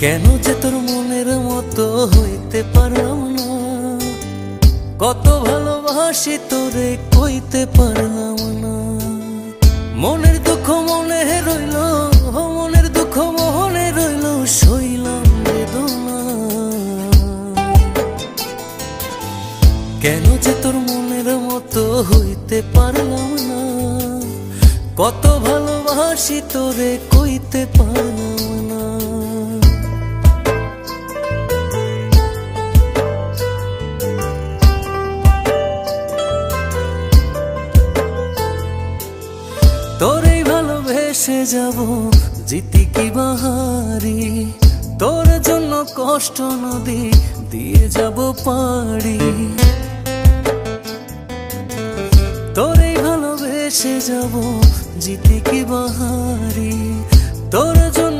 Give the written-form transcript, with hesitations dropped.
কেন যে তোর মনের মতো হইতে পারলাম না, কত ভালোবাসি তোরে কইতে পারলাম না। মনের দুঃখ মনে রইল, মনের দুঃখ মনে রইল, সইলাম বেদনা। কেন যে তোর মনের মতো হইতে পারলাম না, কত ভালোবাসি তোরে কইতে পারলাম না। তোরেই ভালোবেসে যাব জিতি কি বাহারি, তোর জন্য কষ্ট নদী দিয়ে যাব পাড়ি। তোরেই ভালোবেসে যাব জিতি কি বাহারি, তোর জন্য